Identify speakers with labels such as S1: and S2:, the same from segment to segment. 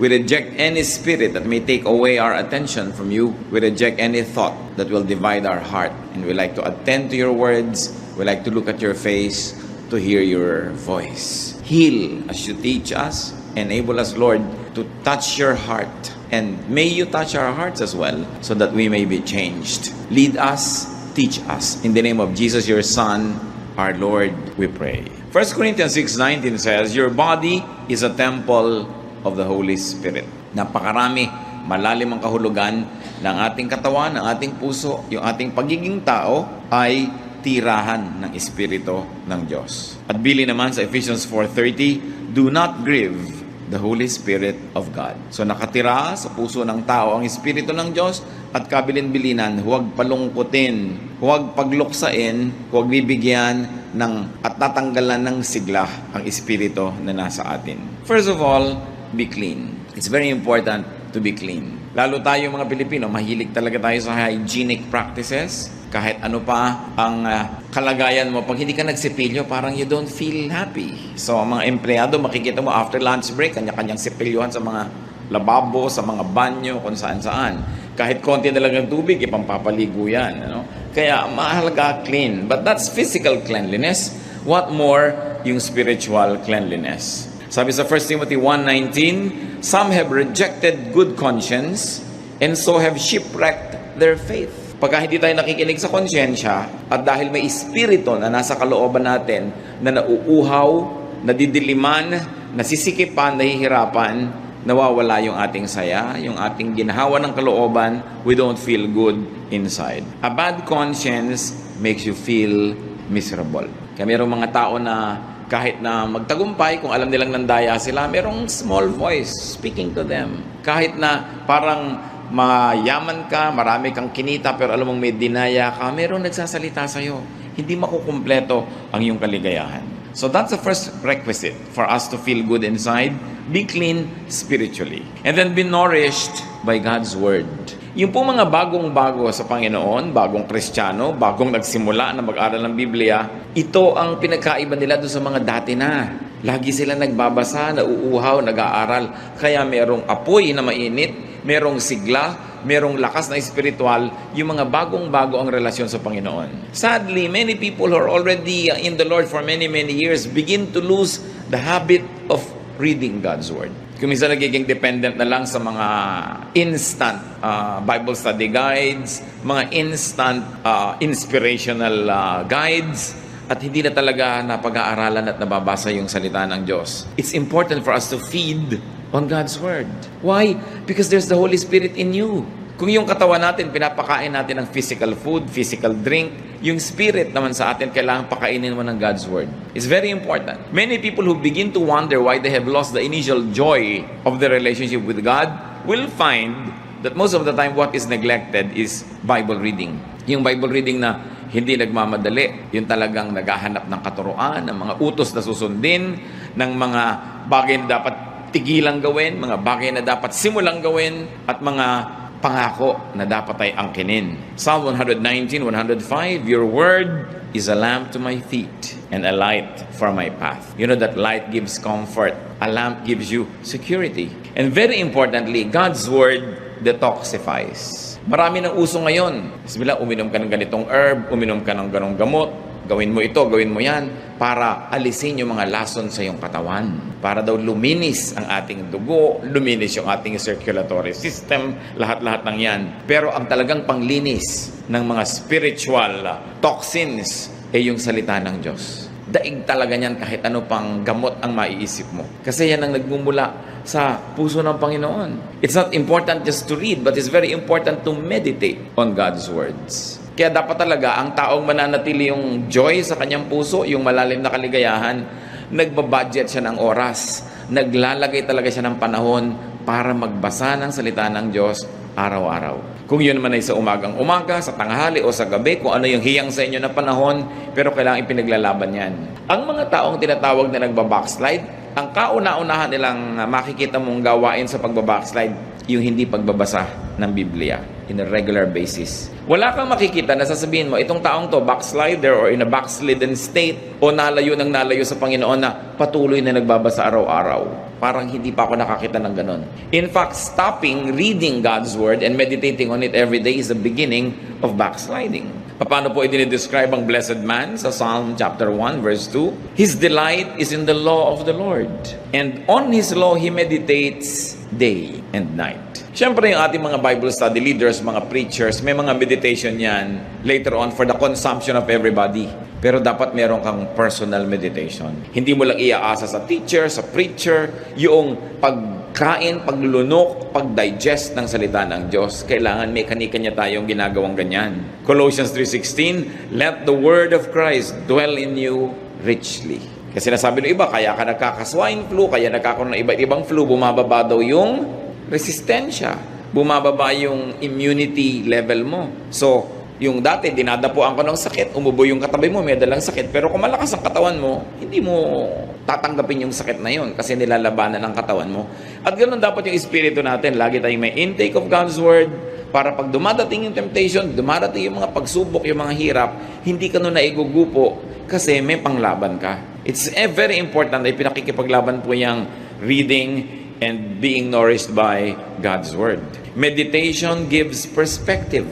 S1: We reject any spirit that may take away our attention from you. We reject any thought that will divide our heart. And we like to attend to your words. We like to look at your face, to hear your voice. Heal as you teach us. Enable us, Lord, to touch your heart. And may you touch our hearts as well, so that we may be changed. Lead us, teach us. In the name of Jesus, your Son, our Lord, we pray. 1 Corinthians 6:19 says, your body is a temple of the Holy Spirit. Napakarami, malalim ang kahulugan ng ating katawan, ng ating puso. Yung ating pagiging tao ay tirahan ng Espiritu ng Diyos. At bili naman sa Ephesians 4:30, do not grieve the Holy Spirit of God. So nakatira sa puso ng tao ang Espiritu ng Diyos, at kabilin-bilinan, huwag palungkutin, huwag pagluksain, huwag bibigyan at tatanggalan ng sigla ang Espiritu na nasa atin. First of all, be clean. It's very important to be clean. Lalo tayo mga Pilipino, mahilig talaga tayo sa hygienic practices. Kahit ano pa ang kalagayan mo, pag hindi ka nagsipilyo, parang you don't feel happy. So, ang mga empleyado, makikita mo after lunch break, kanya-kanyang sipilyohan sa mga lababo, sa mga banyo, kung saan-saan. Kahit konti na lang ng tubig, ipampapaligo yan. Ano? Kaya, mahalaga clean. But that's physical cleanliness. What more yung spiritual cleanliness? Sabi sa 1 Timothy 1:19, some have rejected good conscience and so have shipwrecked their faith. Pagka hindi tayo nakikinig sa konsyensya at dahil may espiritu na nasa kalooban natin na nauuhaw, nadidiliman, nasisikipan, nahihirapan, nawawala yung ating saya, yung ating ginhawa ng kalooban, we don't feel good inside. A bad conscience makes you feel miserable. Kaya mayroong mga tao na kahit na magtagumpay, kung alam nilang nandaya sila, merong small voice speaking to them. Kahit na parang mayaman ka, marami kang kinita, pero alam mong may dinaya ka, merong nagsasalita sa'yo. Hindi makukumpleto ang iyong kaligayahan. So that's the first requisite for us to feel good inside. Be clean spiritually. And then be nourished by God's Word. Yung po mga bagong-bago sa Panginoon, bagong Kristiyano, bagong nagsimula na mag-aral ng Biblia, ito ang pinagkaiba nila doon sa mga dati na. Lagi sila nagbabasa, nauuhaw, nag-aaral. Kaya merong apoy na mainit, merong sigla, merong lakas na espiritual, yung mga bagong-bago ang relasyon sa Panginoon. Sadly, many people who are already in the Lord for many, many years begin to lose the habit of reading God's Word. Kung minsan nagiging dependent na lang sa mga instant Bible study guides, mga instant inspirational guides, at hindi na talaga napag-aaralan at nababasa yung salita ng Diyos. It's important for us to feed on God's Word. Why? Because there's the Holy Spirit in you. Kung yung katawan natin, pinapakain natin ng physical food, physical drink, yung spirit naman sa atin, kailangan pakainin mo ng God's Word. It's very important. Many people who begin to wonder why they have lost the initial joy of their relationship with God will find that most of the time what is neglected is Bible reading. Yung Bible reading na hindi nagmamadali, yung talagang naghahanap ng katuruan, ng mga utos na susundin, ng mga bagay na dapat tigilang gawin, mga bagay na dapat simulang gawin, at mga pangako na dapat ay angkinin. Psalm 119, 105, your word is a lamp to my feet and a light for my path. You know that light gives comfort. A lamp gives you security. And very importantly, God's word detoxifies. Marami ng uso ngayon. Bismillah, uminom ka ng ganitong herb, uminom ka ng ganong gamot, gawin mo ito, gawin mo yan, para alisin yung mga lason sa iyong katawan. Para daw luminis ang ating dugo, luminis yung ating circulatory system, lahat-lahat ng yan. Pero ang talagang panglinis ng mga spiritual toxins ay yung salita ng Diyos. Daig talaga niyan kahit ano pang gamot ang maiisip mo. Kasi yan ang nagmumula sa puso ng Panginoon. It's not important just to read, but it's very important to meditate on God's words. Kaya dapat talaga ang taong mananatili yung joy sa kanyang puso, yung malalim na kaligayahan, nagbabudget siya ng oras, naglalagay talaga siya ng panahon para magbasa ng salita ng Diyos araw-araw. Kung yun man ay sa umagang-umaga, sa tanghali o sa gabi, kung ano yung hiyang sa inyo na panahon, pero kailangan ipinaglalaban yan. Ang mga taong tinatawag na nagbabackslide, ang kauna-unahan nilang makikita mong gawain sa pagbabackslide, yung hindi pagbabasa ng Biblia in a regular basis. Wala kang makikita na sasabihin mo, itong taong to, backslider or in a backslidden state o nalayo sa Panginoon na patuloy na nagbabasa araw-araw. Parang hindi pa ako nakakita ng ganon. In fact, stopping reading God's Word and meditating on it every day is the beginning of backsliding. Paano po i-describe ang blessed man sa Psalm chapter 1 verse 2? His delight is in the law of the Lord, and on His law he meditates day and night. Siyempre, yung ating mga Bible study leaders, mga preachers, may mga meditation yan later on for the consumption of everybody. Pero dapat meron kang personal meditation. Hindi mo lang iaasa sa teacher, sa preacher, yung pagkain, paglunok, pag-digest ng salita ng Diyos. Kailangan may kanya-kanya tayong ginagawang ganyan. Colossians 3:16, let the word of Christ dwell in you richly. Kasi nasabi ng iba, kaya ka nagkaka-swine flu, kaya nagkakaroon ng iba't ibang flu, bumababa daw yung resistensya, bumababa yung immunity level mo. So, yung dati, dinadapuan ka ng sakit, umubo yung katabi mo, may dalang sakit, pero kung malakas ang katawan mo, hindi mo tatanggapin yung sakit na yun kasi nilalabanan ng katawan mo. At ganoon dapat yung espiritu natin. Lagi tayong may intake of God's Word para pag dumadating yung temptation, dumadating yung mga pagsubok, yung mga hirap, hindi ka nun naigugupo kasi may panglaban ka. It's very important na pinakikipaglaban po yung reading and being nourished by God's Word. Meditation gives perspective.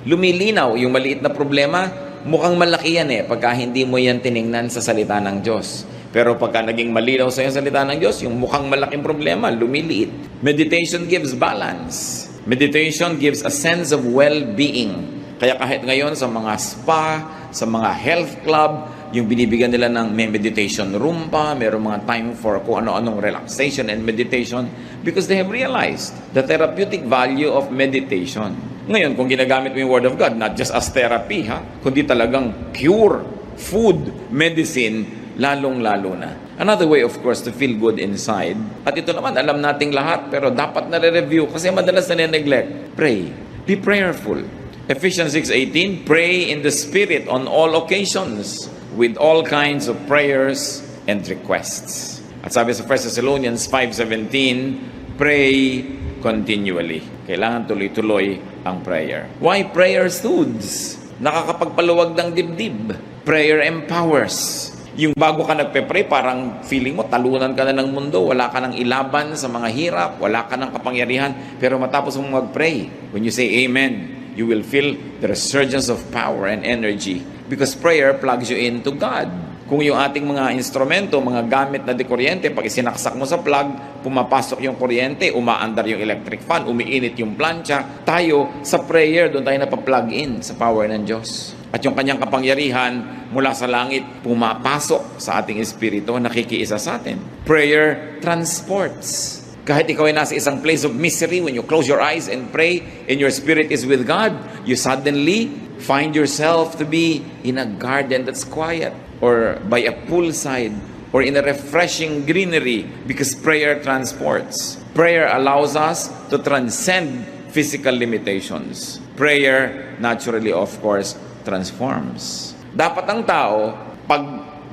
S1: Lumilinaw yung maliit na problema, mukhang malaki yan pagka hindi mo yan tiningnan sa salita ng Diyos. Pero pagka naging malinaw sa yung salita ng Diyos, yung mukhang malaking problema, lumiliit. Meditation gives balance. Meditation gives a sense of well-being. Kaya kahit ngayon sa mga spa, sa mga health club, yung binibigyan nila ng may meditation room pa, mayroong mga time for kung ano-anong relaxation and meditation because they have realized the therapeutic value of meditation. Ngayon, kung ginagamit mo yung Word of God, not just as therapy, kundi talagang cure, food, medicine, lalong-lalo na. Another way, of course, to feel good inside. At ito naman, alam nating lahat, pero dapat na-review kasi madalas na-neglect. Pray. Be prayerful. Ephesians 6:18, pray in the Spirit on all occasions, with all kinds of prayers and requests. At sabi sa 1 Thessalonians 5:17, pray continually. Kailangan tuloy-tuloy ang prayer. Why prayer soothes? Nakakapagpaluwag ng dibdib. Prayer empowers. Yung bago ka nagpe-pray, parang feeling mo, talunan ka na ng mundo, wala ka nang ilaban sa mga hirap, wala ka nang kapangyarihan, pero matapos mong mag-pray, when you say amen, you will feel the resurgence of power and energy because prayer plugs you into God. Kung yung ating mga instrumento, mga gamit na dekuryente, pag isinaksak mo sa plug, pumapasok yung kuryente, umaandar yung electric fan, umiinit yung plancha, tayo sa prayer, doon tayo napaplug in sa power ng Diyos. At yung kanyang kapangyarihan mula sa langit, pumapasok sa ating espiritu, nakikiisa sa atin. Prayer transports. Kahit ikaw ay nasa isang place of misery, when you close your eyes and pray and your spirit is with God, you suddenly find yourself to be in a garden that's quiet or by a poolside or in a refreshing greenery because prayer transports. Prayer allows us to transcend physical limitations. Prayer, naturally, of course, transforms. Dapat ang tao, pag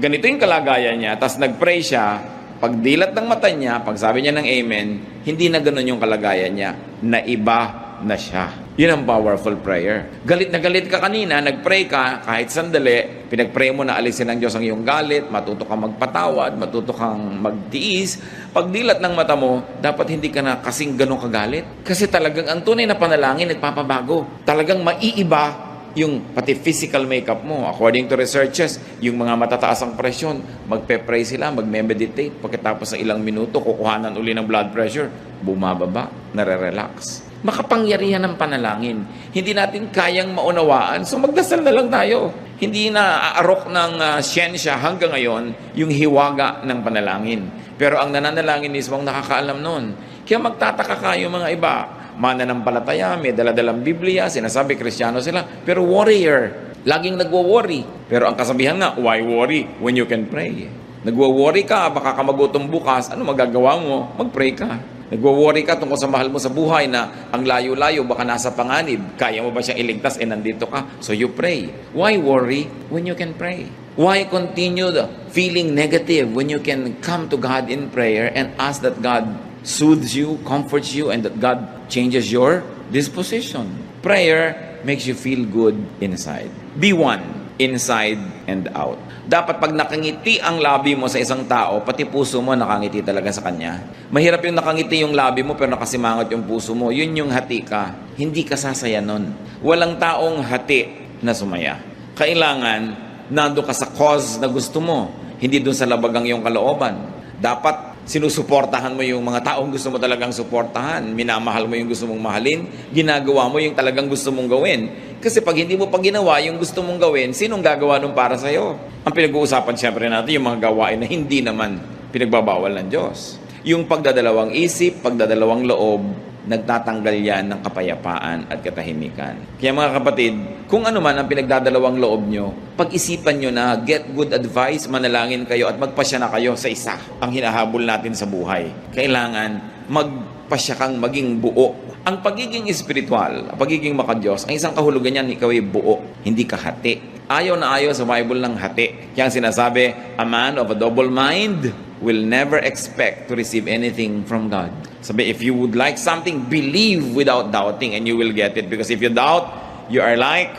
S1: ganito yung kalagayan niya, tas nag-pray siya, pagdilat ng mata niya, pag sabi niya ng amen, hindi na ganun yung kalagayan niya. Naiba na siya. Yun ang powerful prayer. Galit na galit ka kanina, nag-pray ka, kahit sandali, pinag-pray mo na alisin ng Diyos ang iyong galit, matuto kang magpatawad, matuto kang magtiis. Pagdilat ng mata mo, dapat hindi ka na kasing ganun kagalit. Kasi talagang ang tunay na panalangin, nagpapabago. Talagang maiiba yung pati physical makeup mo. According to researchers, yung mga matataas ang presyon, magpe-pray sila, magme-meditate. Pagkatapos ng ilang minuto, kukuhanan uli ng blood pressure, bumababa, nare-relax. Makapangyarihan ng panalangin. Hindi natin kayang maunawaan, so magdasal na lang tayo. Hindi na aarok ng siyensya hanggang ngayon yung hiwaga ng panalangin. Pero ang nananalangin mismo ang nakakaalam nun. Kaya magtataka kayo mga iba, mananampalataya, may daladalang Biblia, sinasabi Kristiyano sila, pero warrior. Laging nagwo-worry. Pero ang kasabihan nga, why worry when you can pray? Nagwo-worry ka, baka ka magutom bukas, ano magagawa mo? Mag-pray ka. Nagwo-worry ka tungkol sa mahal mo sa buhay na ang layo-layo, baka nasa panganib. Kaya mo ba siyang iligtas? Nandito ka. So you pray. Why worry when you can pray? Why continue feeling negative when you can come to God in prayer and ask that God soothes you, comforts you, and that God changes your disposition. Prayer makes you feel good inside. Be one, inside and out. Dapat pag nakangiti ang labi mo sa isang tao, pati puso mo nakangiti talaga sa kanya. Mahirap yung nakangiti yung labi mo pero nakasimangot yung puso mo. Yun yung hati ka. Hindi ka sasaya nun. Walang taong hati na sumaya. Kailangan nando ka sa cause na gusto mo, hindi dun sa labagang yung kalooban. Dapat sinusuportahan mo yung mga taong gusto mo talagang suportahan. Minamahal mo yung gusto mong mahalin. Ginagawa mo yung talagang gusto mong gawin. Kasi pag hindi mo pa ginawa yung gusto mong gawin, sinong gagawa nun para sa'yo? Ang pinag-uusapan siyempre natin yung mga gawain na hindi naman pinagbabawal ng Diyos. Yung pagdadalawang isip, pagdadalawang loob, nagtatanggal yan ng kapayapaan at katahimikan. Kaya mga kapatid, kung ano man ang pinagdadalawang loob nyo, pag-isipan nyo na get good advice, manalangin kayo at magpasya na kayo sa isa ang hinahabol natin sa buhay. Kailangan magpasya kang maging buo. Ang pagiging espiritual, ang pagiging makadiyos, ang isang kahulugan niyan, ikaw ay buo, hindi ka hati. Ayaw na ayaw sa Bible ng hati. Kaya ang sinasabi, a man of a double mind will never expect to receive anything from God. Sabi, if you would like something, believe without doubting and you will get it. Because if you doubt, you are like,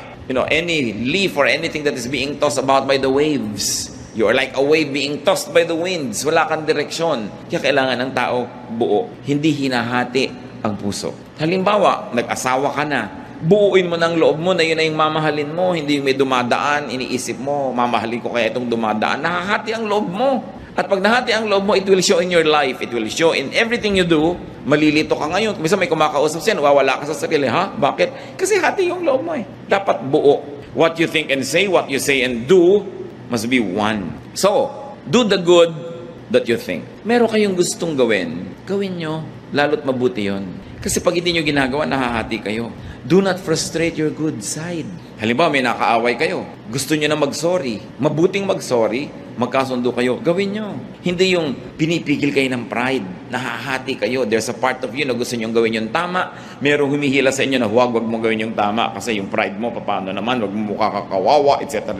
S1: any leaf or anything that is being tossed about by the waves. You are like a wave being tossed by the winds. Wala kang direksyon. Kaya kailangan ng tao buo. Hindi hinahati ang puso. Halimbawa, nag-asawa ka na. Buuin mo ng loob mo na yun ay yung mamahalin mo. Hindi yung may dumadaan, iniisip mo, mamahalin ko kaya itong dumadaan. Nahahati ang loob mo. At pag nahati ang loob mo, it will show in your life. It will show in everything you do. Malilito ka ngayon. Minsan may kumakausap siya, wawala ka sa sarili. Ha? Bakit? Kasi hati yung loob mo eh. Dapat buo. What you think and say, what you say and do, must be one. So, do the good that you think. Meron kayong gustong gawin, gawin nyo. Lalo't mabuti yun. Kasi pag hindi nyo ginagawa, nahahati kayo. Do not frustrate your good side. Halimbawa, may nakaaway kayo. Gusto nyo na mag-sorry. Mabuting mag-sorry, magkasundo kayo. Gawin nyo. Hindi yung pinipigil kayo ng pride. Nahahati kayo. There's a part of you na gusto nyo gawin yung tama. Merong humihila sa inyo na wag mo gawin yung tama kasi yung pride mo, paano naman, wag mo mukha kakawawa, etc.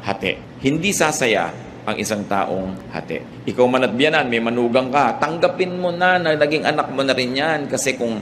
S1: Hati. Hindi sasaya ang isang taong hati. Ikaw man at biyanan, may manugang ka, tanggapin mo na naging anak mo na rin yan. Kasi kung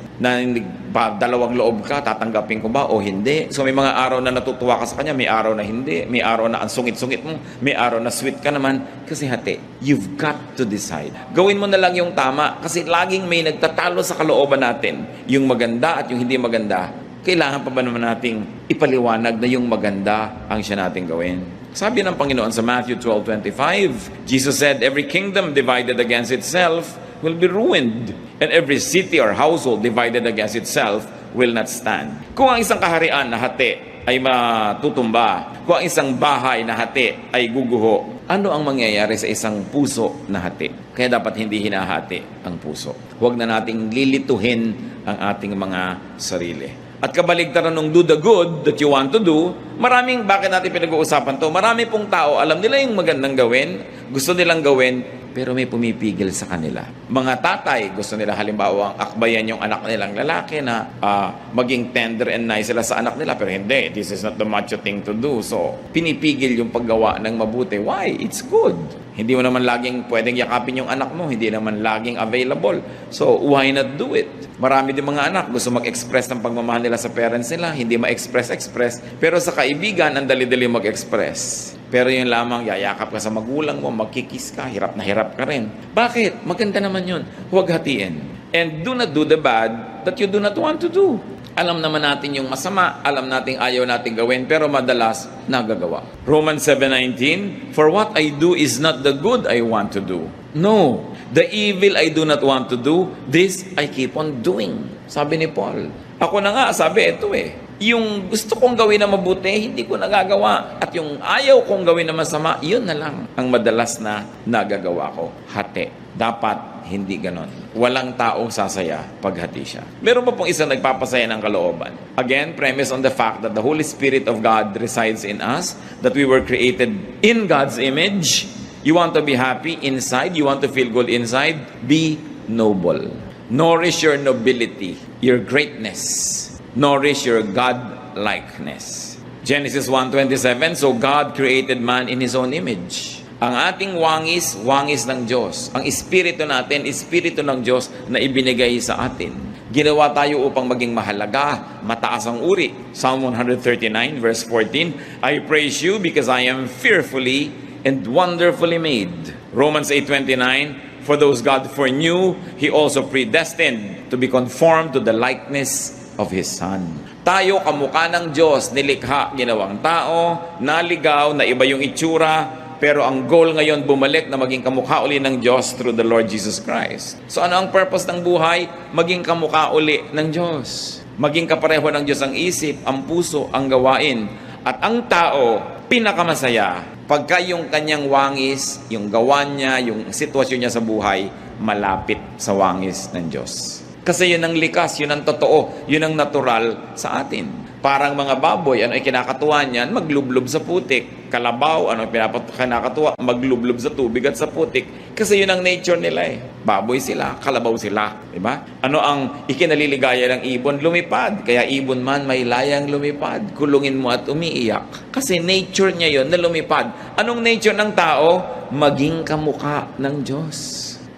S1: dalawang loob ka, tatanggapin ko ba o hindi? So may mga araw na natutuwa ka sa kanya, may araw na hindi, may araw na ang sungit-sungit mo, may araw na sweet ka naman. Kasi hati. You've got to decide. Gawin mo na lang yung tama kasi laging may nagtatalo sa kalooban natin. Yung maganda at yung hindi maganda. Kailangan pa ba naman nating ipaliwanag na yung maganda ang siya nating gawin? Sabi ng Panginoon sa Matthew 12:25, Jesus said, every kingdom divided against itself will be ruined, and every city or household divided against itself will not stand. Kung ang isang kaharian na hati ay matutumba, kung ang isang bahay na hati ay guguho, ano ang mangyayari sa isang puso na hati? Kaya dapat hindi hinahati ang puso. Huwag na nating lilituhin ang ating mga sarili. At kabaligtaran ng do the good that you want to do, bakit natin pinag-uusapan to? Marami pong tao, alam nila yung magandang gawin, gusto nilang gawin, pero may pumipigil sa kanila. Mga tatay, gusto nila halimbawa akbayan yung anak nilang lalaki na maging tender and nice sila sa anak nila, pero hindi, this is not the macho thing to do. So, pinipigil yung paggawa ng mabuti. Why? It's good. Hindi mo naman laging pwedeng yakapin yung anak mo, hindi naman laging available. So, why not do it? Marami din mga anak gusto mag-express ng pagmamahal nila sa parents nila, hindi ma-express. Pero sa kaibigan, ang dali-dali mag-express. Pero yun lamang, yayakap ka sa magulang mo, magkikis ka, hirap na hirap ka rin. Bakit? Maganda naman yun. Huwag hatiin. And do not do the bad that you do not want to do. Alam naman natin yung masama, alam natin ayaw natin gawin, pero madalas nagagawa. Romans 7:19, for what I do is not the good I want to do. No, the evil I do not want to do, this I keep on doing. Sabi ni Paul. Ako na nga, sabi ito yung gusto kong gawin na mabuti, hindi ko nagagawa. At yung ayaw kong gawin na masama, yun na lang ang madalas na nagagawa ko. Hati. Dapat hindi ganon. Walang taong sasaya paghati siya. Meron pa pong isang nagpapasaya ng kalooban. Again, premise on the fact that the Holy Spirit of God resides in us, that we were created in God's image. You want to be happy inside, you want to feel good inside, be noble. Nourish your nobility, your greatness. Nourish your God-likeness. Genesis 1:27, so God created man in His own image. Ang ating wangis, wangis ng Diyos. Ang espiritu natin, espiritu ng Diyos na ibinigay sa atin. Ginawa tayo upang maging mahalaga, mataas ang uri. Psalm 139 verse 14, I praise you because I am fearfully and wonderfully made. Romans 8:29, for those God foreknew, He also predestined to be conformed to the likeness of His Son. Tayo, kamukha ng Diyos, nilikha, ginawang tao, naligaw, na iba yung itsura, pero ang goal ngayon, bumalik na maging kamukha uli ng Diyos through the Lord Jesus Christ. So ano ang purpose ng buhay? Maging kamukha uli ng Diyos. Maging kapareho ng Diyos ang isip, ang puso, ang gawain. At ang tao, pinakamasaya, pagka yung kanyang wangis, yung gawa niya, yung sitwasyon niya sa buhay, malapit sa wangis ng Diyos. Kasi yun ang likas, yun ang totoo, yun ang natural sa atin. Parang mga baboy, ano ay kinakatuwa niyan? Maglublob sa putik. Kalabaw, ano ay kinakatuwa? Maglublob sa tubig at sa putik. Kasi yun ang nature nila eh. Baboy sila, kalabaw sila. Diba? Ano ang ikinaliligaya ng ibon? Lumipad. Kaya ibon man may layang lumipad. Kulungin mo at umiiyak. Kasi nature niya yun na lumipad. Anong nature ng tao? Maging kamukha ng Diyos.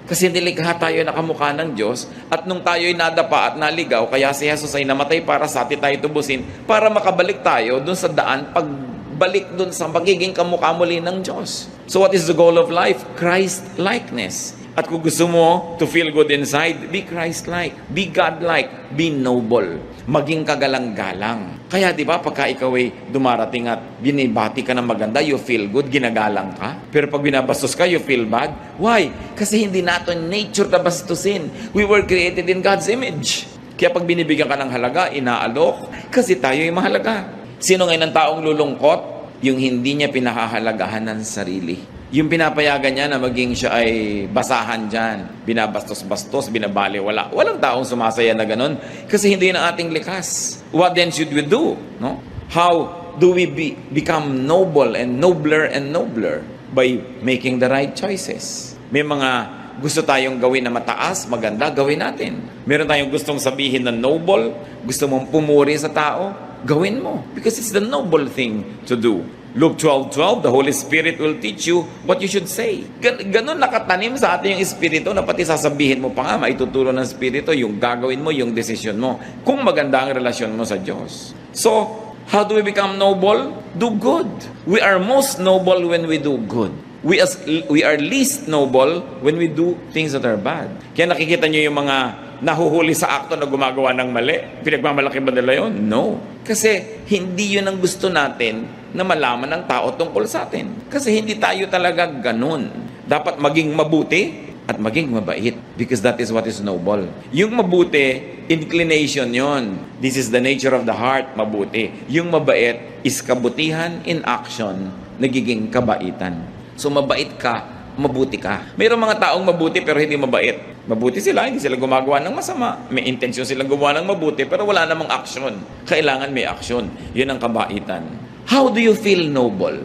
S1: Kasi nilikha tayo na kamukha ng Diyos at nung tayo'y nadapa at naligaw, kaya si Jesus ay namatay para sa atin tayo tubusin para makabalik tayo dun sa daan, pagbalik dun sa pagiging kamukha muli ng Diyos. So what is the goal of life? Christ-likeness. At kung gusto mo to feel good inside, be Christ-like, be God-like, be noble, maging kagalang-galang. Kaya di ba pagka ikaw ay dumarating at binibati ka ng maganda, you feel good, ginagalang ka. Pero pag binabastos ka, you feel bad. Why? Kasi hindi natin nature na bastusin. We were created in God's image. Kaya pag binibigyan ka ng halaga, inaalok, kasi tayo ay mahalaga. Sino ngayon ang taong lulungkot? Yung hindi niya pinahahalagahan ng sarili. Yung pinapayagan niya na maging siya ay basahan dyan, binabastos-bastos, binabaliwala. Walang taong sumasaya na ganun kasi hindi na ating likas. What then should we do? No? How do we become noble and nobler and nobler? By making the right choices. May mga gusto tayong gawin na mataas, maganda, gawin natin. Meron tayong gustong sabihin na noble, gusto mong pumuri sa tao, gawin mo. Because it's the noble thing to do. Luke 12:12, the Holy Spirit will teach you what you should say. Ganun nakatanim sa atin yung Espiritu na pati sasabihin mo pa nga, maituturo ng Espiritu yung gagawin mo, yung desisyon mo. Kung maganda ang relasyon mo sa Diyos. So, how do we become noble? Do good. We are most noble when we do good. We are least noble when we do things that are bad. Kaya nakikita nyo yung mga nahuhuli sa akto na gumagawa ng mali. Pinagmamalaki ba nila yun? No. Kasi hindi yun ang gusto natin na malaman ng tao tungkol sa atin. Kasi hindi tayo talaga ganun. Dapat maging mabuti at maging mabait. Because that is what is noble. Yung mabuti, inclination yon. This is the nature of the heart, mabuti. Yung mabait is kabutihan in action, nagiging kabaitan. So mabait ka, mabuti ka. Mayroong mga taong mabuti pero hindi mabait. Mabuti sila, hindi sila gumagawa ng masama. May intensyon silang gumawa ng mabuti pero wala namang aksyon. Kailangan may aksyon. Yun ang kabaitan. How do you feel noble?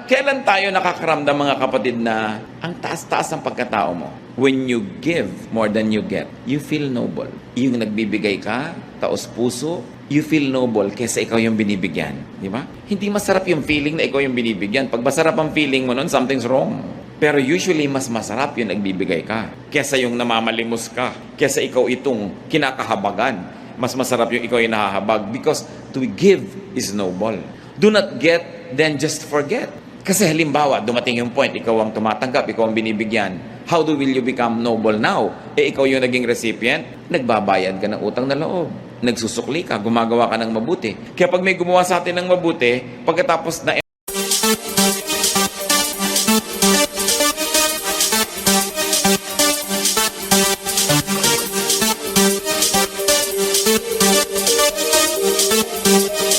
S1: Kailan tayo nakakaramdam mga kapatid na ang taas-taas ng pagkatao mo? When you give more than you get, you feel noble. Yung nagbibigay ka, taos puso, you feel noble kaysa ikaw yung binibigyan. Di ba? Hindi masarap yung feeling na ikaw yung binibigyan. Pag masarap ang feeling mo nun, something's wrong. Pero usually, mas masarap yung nagbibigay ka. Kesa yung namamalimos ka. Kesa ikaw itong kinakahabagan. Mas masarap yung ikaw yung nahahabag. Because to give is noble. Do not get, then just forget. Kasi halimbawa, dumating yung point, ikaw ang tumatanggap, ikaw ang binibigyan. How will you become noble now? Ikaw yung naging recipient, nagbabayad ka ng utang na loob. Nagsusukli ka, gumagawa ka ng mabuti. Kaya pag may gumawa sa atin ng mabuti, pagkatapos na
S2: We'll be right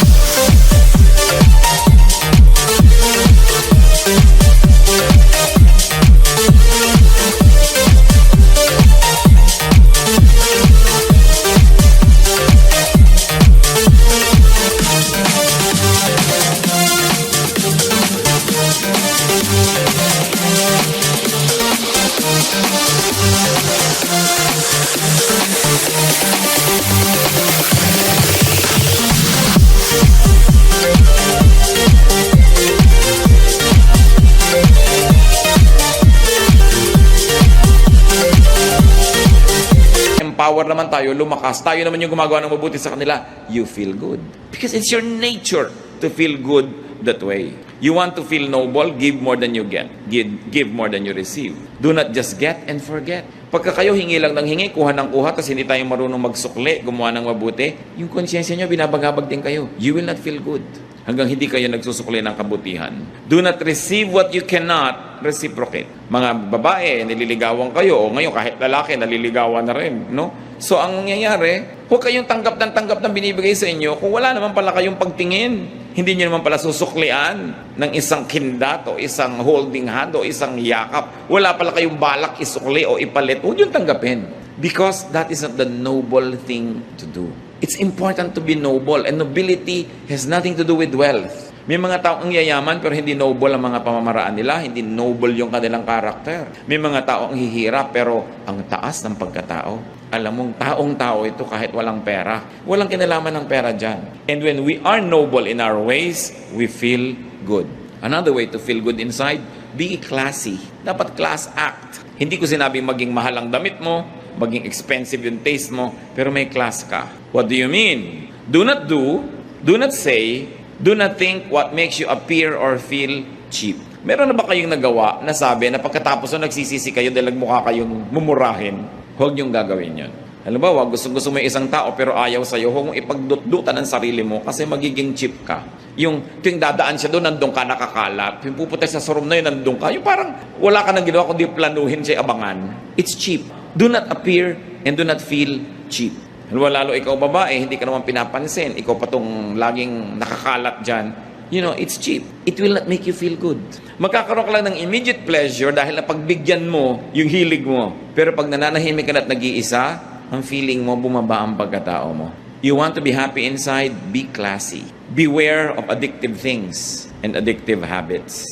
S2: back.
S1: power naman tayo, lumakas, tayo naman yung gumagawa ng mabuti sa kanila, you feel good. Because it's your nature to feel good that way. You want to feel noble, give more than you get. Give more than you receive. Do not just get and forget. Pagka kayo hingi lang ng hingi, kuha ng kuha, tapos hindi tayo marunong magsukli, gumawa ng mabuti, yung konsyensya nyo, binabagabag din kayo. You will not feel good hanggang hindi kayo nagsusukli ng kabutihan. Do not receive what you cannot reciprocate. Mga babae, nililigawan kayo, o ngayon kahit lalaki, naliligawan na rin, no? So, ang nangyayari, huwag kayong tanggap ng binibigay sa inyo kung wala naman pala kayong pagtingin. Hindi nyo naman pala susuklian ng isang kindat o isang holding hand o isang yakap. Wala pala kayong balak isukli o ipalit. Huwag yung tanggapin. Because that is not the noble thing to do. It's important to be noble. And nobility has nothing to do with wealth. May mga taong yayaman pero hindi noble ang mga pamamaraan nila. Hindi noble yung kanilang karakter. May mga taong hihirap pero ang taas ng pagkatao. Alam mong taong-tao ito kahit walang pera. Walang kinalaman ng pera dyan. And when we are noble in our ways, we feel good. Another way to feel good inside, be classy. Dapat class act. Hindi ko sinabing maging mahal ang damit mo, maging expensive yung taste mo, pero may class ka. What do you mean? Do not say, do not think what makes you appear or feel cheap. Meron na ba kayong nagawa na sabi na pagkatapos na nagsisisi kayo dahil mukha kayong mumurahin? Huwag niyong gagawin yun. Halimbawa, gusto mo yung isang tao pero ayaw sa'yo, huwag mong ipagdutdutan ang sarili mo kasi magiging cheap ka. Yung dadaan siya doon, nandun ka nakakalat. Yung pupunta sa showroom na yun, nandun ka. Yung parang wala ka nang ginawa kundi planuhin siya abangan. It's cheap. Do not appear and do not feel cheap. Lalo ikaw babae, hindi ka naman pinapansin. Ikaw pa tong laging nakakalat dyan. You know, it's cheap. It will not make you feel good. Magkakaroon ka lang ng immediate pleasure dahil napagbigyan mo yung hilig mo. Pero pag nananahimik ka na at nag-iisa, ang feeling mo, bumaba ang pagkatao mo. You want to be happy inside? Be classy. Beware of addictive things and addictive habits.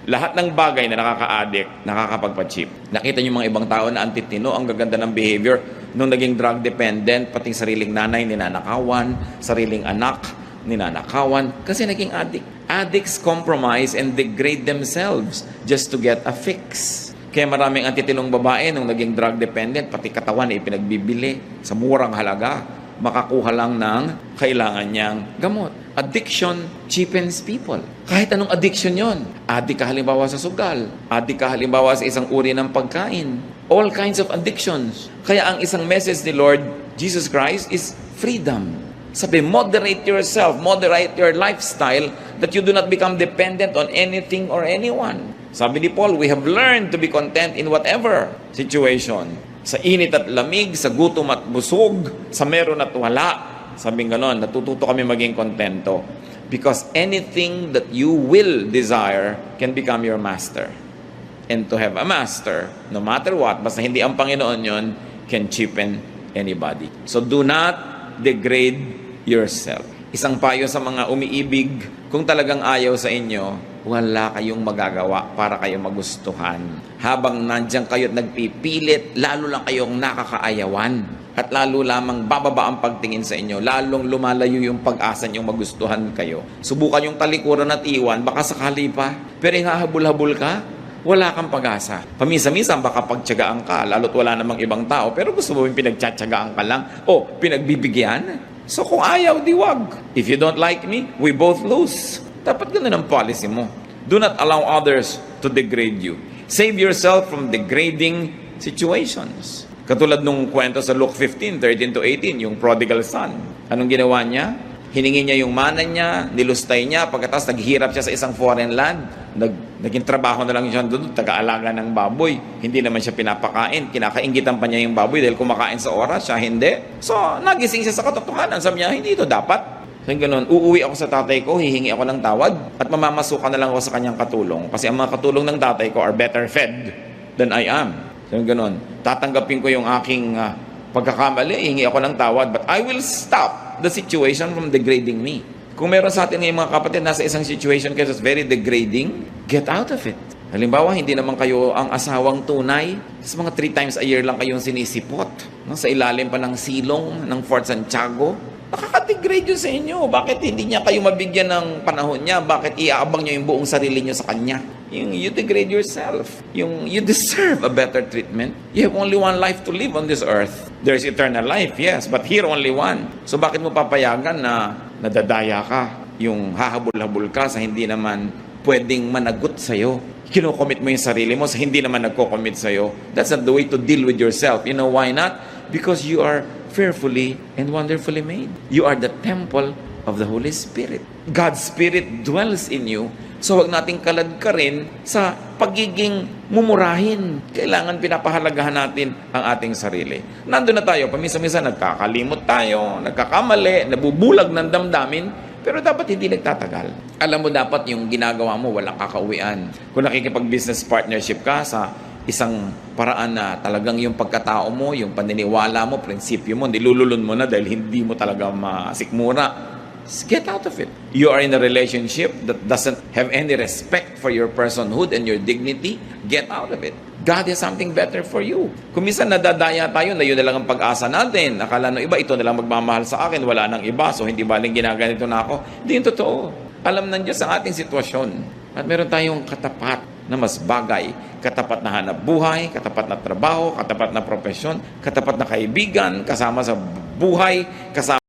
S1: Lahat ng bagay na nakaka-addict, nakakapagpa-cheap. Nakita niyo mga ibang tao na antitino, ang gaganda ng behavior. Nung naging drug dependent, pati sariling nanay, ninanakawan, sariling anak, ninanakawan, kasi naging addict. Addicts compromise and degrade themselves just to get a fix. Kaya maraming antitinong babae nung naging drug dependent, pati katawan ay pinagbibili sa murang halaga, makakuha lang ng kailangan niyang gamot. Addiction cheapens people. Kahit anong addiction yon. Addict ka halimbawa sa sugal. Addict ka halimbawa sa isang uri ng pagkain. All kinds of addictions. Kaya ang isang message ni Lord Jesus Christ is freedom. Sabi, moderate yourself, moderate your lifestyle that you do not become dependent on anything or anyone. Sabi ni Paul, we have learned to be content in whatever situation. Sa init at lamig, sa gutom at busog, sa meron at wala. Sabi ganon, natututo kami maging kontento. Because anything that you will desire can become your master. And to have a master, no matter what, basta hindi ang Panginoon yon, can cheapen anybody. So do not degrade yourself. Isang payo sa mga umiibig, kung talagang ayaw sa inyo, wala kayong magagawa para kayo magustuhan. Habang nandiyan kayo at nagpipilit, lalo lang kayong nakakaayawan. At lalo lamang bababa ang pagtingin sa inyo, lalong lumalayo yung pag-asa niyong magustuhan kayo. Subukan yung talikuran at iwan, baka sakali pa. Pero hahabol-habol ka, wala kang pag-asa. Pamisa-misa baka pagtyagaan ka, lalo't wala namang ibang tao, pero gusto mo yung pinagtsatsagaan ka lang o pinagbibigyan. So kung ayaw, di wag. If you don't like me, we both lose. Dapat ganun ang policy mo. Do not allow others to degrade you. Save yourself from degrading situations. Katulad nung kwento sa Luke 15:13-18, yung prodigal son. Anong ginawa niya? Hiningi niya yung mana niya, nilustay niya, pagkatapos naghihirap siya sa isang foreign land. Naging trabaho na lang siya doon, taga-alaga ng baboy. Hindi naman siya pinapakain. Kinakaingitan pa niya yung baboy dahil kumakain sa oras, siya hindi. So, nagising siya sa katotohanan. Sabi niya, hindi ito dapat. So, ganun, uuwi ako sa tatay ko, hihingi ako ng tawad, at mamamasukan na lang ako sa kanyang katulong. Kasi ang mga katulong ng tatay ko are better fed than I am. So, ganun, tatanggapin ko yung aking pagkakamali, hihingi ako ng tawad, but I will stop the situation from degrading me. Kung meron sa atin ngayon mga kapatid, nasa isang situation kayo that's very degrading, get out of it. Halimbawa, hindi naman kayo ang asawang tunay. Sa mga 3 times a year lang kayong sinisipot. No? Sa ilalim pa ng silong ng Fort Santiago. Nakaka-degrade yun sa inyo. Bakit hindi niya kayo mabigyan ng panahon niya? Bakit iaabang niyo yung buong sarili niyo sa kanya? Yung you degrade yourself. Yung you deserve a better treatment. You have only one life to live on this earth. There's eternal life, yes, but here only one. So bakit mo papayagan na nadadaya ka? Yung hahabol-habol ka sa hindi naman pwedeng managot sa'yo. Kinocommit mo yung sarili mo sa hindi naman nagko-commit sa'yo. That's not the way to deal with yourself. You know why not? Because you are fearfully and wonderfully made. You are the temple of the Holy Spirit. God's Spirit dwells in you. So wag nating kalad ka rin sa pagiging mumurahin. Kailangan pinapahalagahan natin ang ating sarili. Nandun na tayo, paminsan-minsan nagkakalimot tayo, nagkakamali, nabubulag ng damdamin, pero dapat hindi nagtatagal. Alam mo, dapat yung ginagawa mo, walang kakauwian. Kung nakikipag-business partnership ka sa isang paraan na talagang yung pagkatao mo, yung paniniwala mo, prinsipyo mo, nilululun mo na dahil hindi mo talaga masikmura, get out of it. You are in a relationship that doesn't have any respect for your personhood and your dignity, get out of it. God has something better for you. Kung minsan nadadaya tayo na yun na lang ang pag-asa natin, akala ng iba, ito na lang magmamahal sa akin, wala nang iba, so hindi baling ginaganito na ako. Hindi yung totoo. Alam ng Diyos ang ating sitwasyon. At meron tayong katapat na mas bagay. Katapat na hanap buhay, katapat na trabaho, katapat na profesyon, katapat na kaibigan, kasama sa buhay, kasama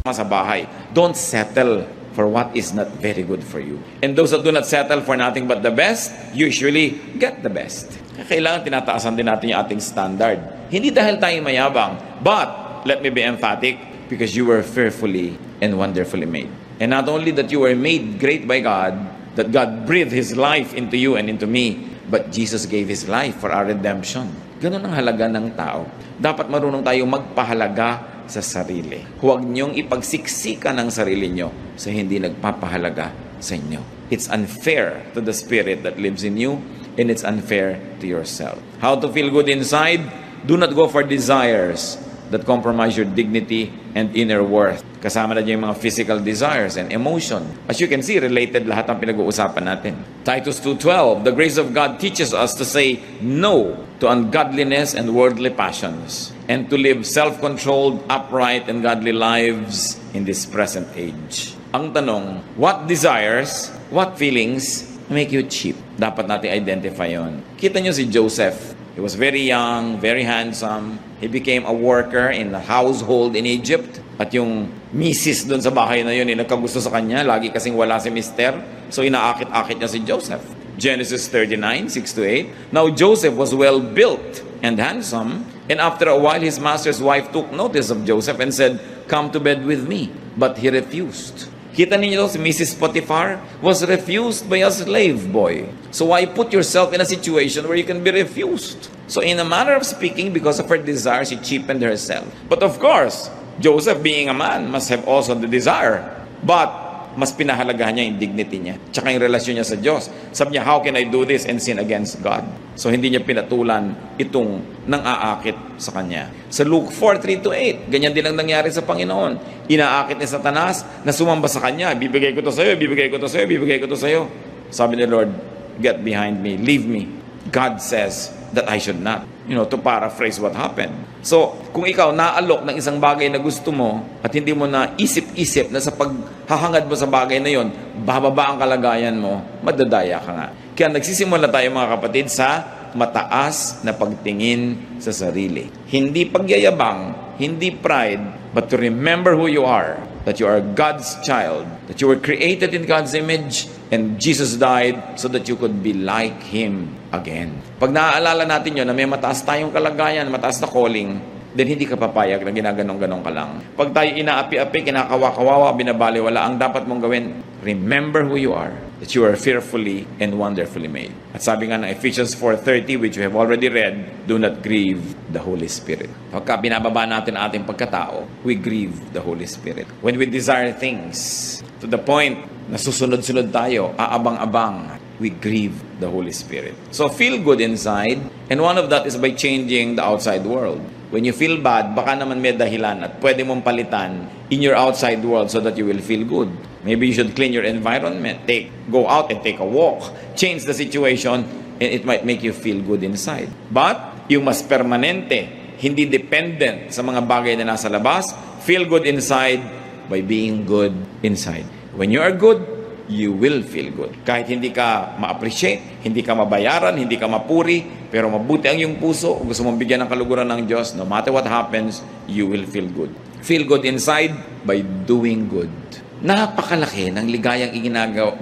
S1: sa bahay. Don't settle for what is not very good for you. And those that do not settle for nothing but the best, usually get the best. Kailangan tinataasan din natin yung ating standard. Hindi dahil tayo mayabang, but let me be emphatic, because you were fearfully and wonderfully made. And not only that you were made great by God, that God breathed His life into you and into me, but Jesus gave His life for our redemption. Ganun ang halaga ng tao. Dapat marunong tayong magpahalaga sa sarili. Huwag niyong ipagsiksikan ang sarili niyo sa hindi nagpapahalaga sa inyo. It's unfair to the Spirit that lives in you, and it's unfair to yourself. How to feel good inside? Do not go for desires that compromise your dignity and inner worth. Kasama na dyan yung mga physical desires and emotion. As you can see, related lahat ang pinag-uusapan natin. Titus 2:12, the grace of God teaches us to say no to ungodliness and worldly passions, and to live self-controlled, upright, and godly lives in this present age. Ang tanong, what desires, what feelings make you cheap? Dapat natin identify yon. Kita nyo si Joseph. He was very young, very handsome. He became a worker in the household in Egypt. At yung misis doon sa bahay na yun, nagkagusto sa kanya. Lagi kasing wala si mister. So inaakit-akit niya si Joseph. Genesis 39:6-8. Now Joseph was well built and handsome. And after a while, his master's wife took notice of Joseph and said, "Come to bed with me." But he refused. Kita ninyo, si Mrs. Potiphar was refused by a slave boy. So why put yourself in a situation where you can be refused? So in a manner of speaking, because of her desire, she cheapened herself. But of course, Joseph being a man must have also the desire. But mas pinahalagahan niya yung dignity niya. Tsaka yung relasyon niya sa Diyos. Sabi niya, how can I do this and sin against God? So hindi niya pinatulan itong nang-aakit sa kanya. Sa Luke 4:3-8, ganyan din ang nangyari sa Panginoon. Inaakit ni Satanas na sumamba sa kanya. Bibigay ko to sa'yo, bibigay ko to sa'yo, bibigay ko to sa'yo. Sabi ni Lord, get behind me, leave me. God says that I should not. To paraphrase what happened. So, kung ikaw naalok ng isang bagay na gusto mo at hindi mo na isip-isip na sa paghahangad mo sa bagay na yon, bababa ang kalagayan mo, madadaya ka nga. Kaya nagsisimula tayo mga kapatid sa mataas na pagtingin sa sarili. Hindi pagyayabang, hindi pride, but to remember who you are. that you are God's child, that you were created in God's image, and Jesus died so that you could be like Him again. Pag naaalala natin yun, na may mataas tayong kalagayan, mataas na calling, then hindi ka papayag na ginaganong-ganong ka lang. Pag tayo inaapi-api, kinakawa-kawawa, binabaliwala, ang dapat mong gawin, remember who you are, that you are fearfully and wonderfully made. At sabi nga ng Ephesians 4:30, which we have already read, do not grieve the Holy Spirit. Pagka binababa natin ang ating pagkatao, we grieve the Holy Spirit. When we desire things to the point na susunod-sunod tayo, aabang-abang, we grieve the Holy Spirit. So feel good inside, and one of that is by changing the outside world. When you feel bad, baka naman may dahilan at pwede mong palitan in your outside world so that you will feel good. Maybe you should clean your environment, go out and take a walk, change the situation, and it might make you feel good inside. But yung mas permanente, hindi dependent sa mga bagay na nasa labas, feel good inside by being good inside. When you are good, you will feel good. Kahit hindi ka ma-appreciate, hindi ka mabayaran, hindi ka mapuri, pero mabuti ang iyong puso, gusto mong bigyan ng kaluguran ng Diyos, no matter what happens, you will feel good. Feel good inside by doing good. Napakalaki ng ligayang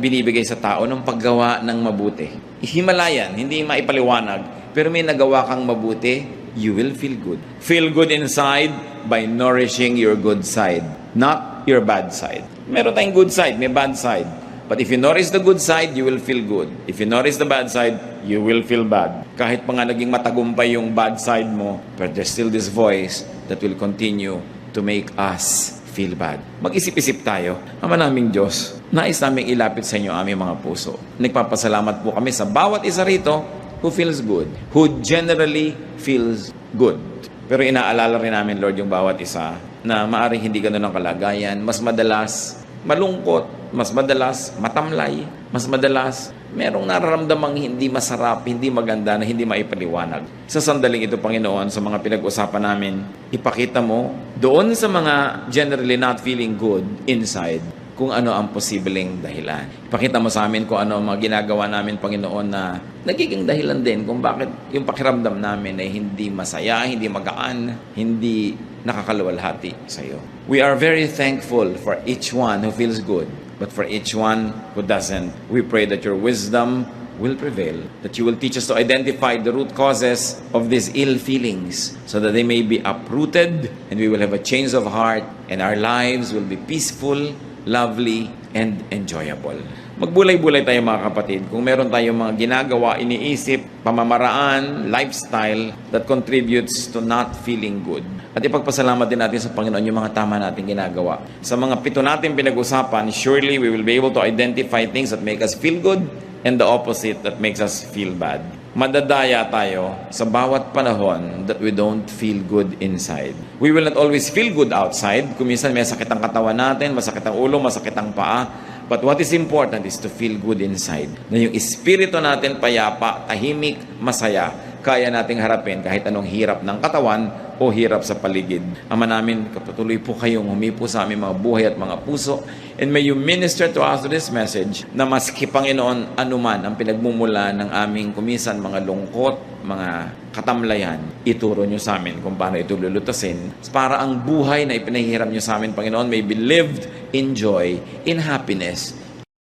S1: binibigay sa tao ng paggawa ng mabuti. Himalayan, hindi maipaliwanag, pero may nagawa kang mabuti, you will feel good. Feel good inside by nourishing your good side, not your bad side. Meron tayong good side, may bad side. But if you notice the good side, you will feel good. If you notice the bad side, you will feel bad. Kahit pa nga naging matagumpay yung bad side mo, but there's still this voice that will continue to make us feel bad. Mag-isip-isip tayo. Ama naming Diyos, nais naming ilapit sa inyo aming mga puso. Nagpapasalamat po kami sa bawat isa rito who feels good, who generally feels good. Pero inaalala rin namin, Lord, yung bawat isa na maaaring hindi ganun ang kalagayan, mas madalas malungkot, mas madalas matamlay, mas madalas merong nararamdamang hindi masarap, hindi maganda, na hindi maipaliwanag. Sa sandaling ito, Panginoon, sa mga pinag-usapan namin, ipakita mo doon sa mga generally not feeling good inside, kung ano ang posibleng dahilan. Ipakita mo sa amin kung ano ang mga ginagawa namin, Panginoon, na nagiging dahilan din kung bakit yung pakiramdam namin ay hindi masaya, hindi magaan, hindi nakakaluwalhati sa iyo. We are very thankful for each one who feels good, but for each one who doesn't, we pray that your wisdom will prevail, that you will teach us to identify the root causes of these ill feelings so that they may be uprooted and we will have a change of heart and our lives will be peaceful, lovely, and enjoyable. Magbulay-bulay tayo mga kapatid kung meron tayong mga ginagawa, iniisip, pamamaraan, lifestyle that contributes to not feeling good. At ipagpasalamat din natin sa Panginoon yung mga tama natin ginagawa. Sa mga 7 natin pinag-usapan, surely we will be able to identify things that make us feel good and the opposite that makes us feel bad. Madadaya tayo sa bawat panahon that we don't feel good inside. We will not always feel good outside. Kung minsan may sakit ang katawan natin, masakit ang ulo, masakit ang paa. But what is important is to feel good inside. Na yung espiritu natin payapa, tahimik, masaya, kaya nating harapin kahit anong hirap ng katawan o hirap sa paligid. Ama namin, kapatuloy po kayong humipo sa aming mga buhay at mga puso. And may you minister to us this message na maski Panginoon anuman ang pinagmumula ng aming kumisan, mga lungkot, mga katamlayan, ituro nyo sa amin kung paano ito lulutasin para ang buhay na ipinahihiram nyo sa amin, Panginoon, may be lived in joy, in happiness,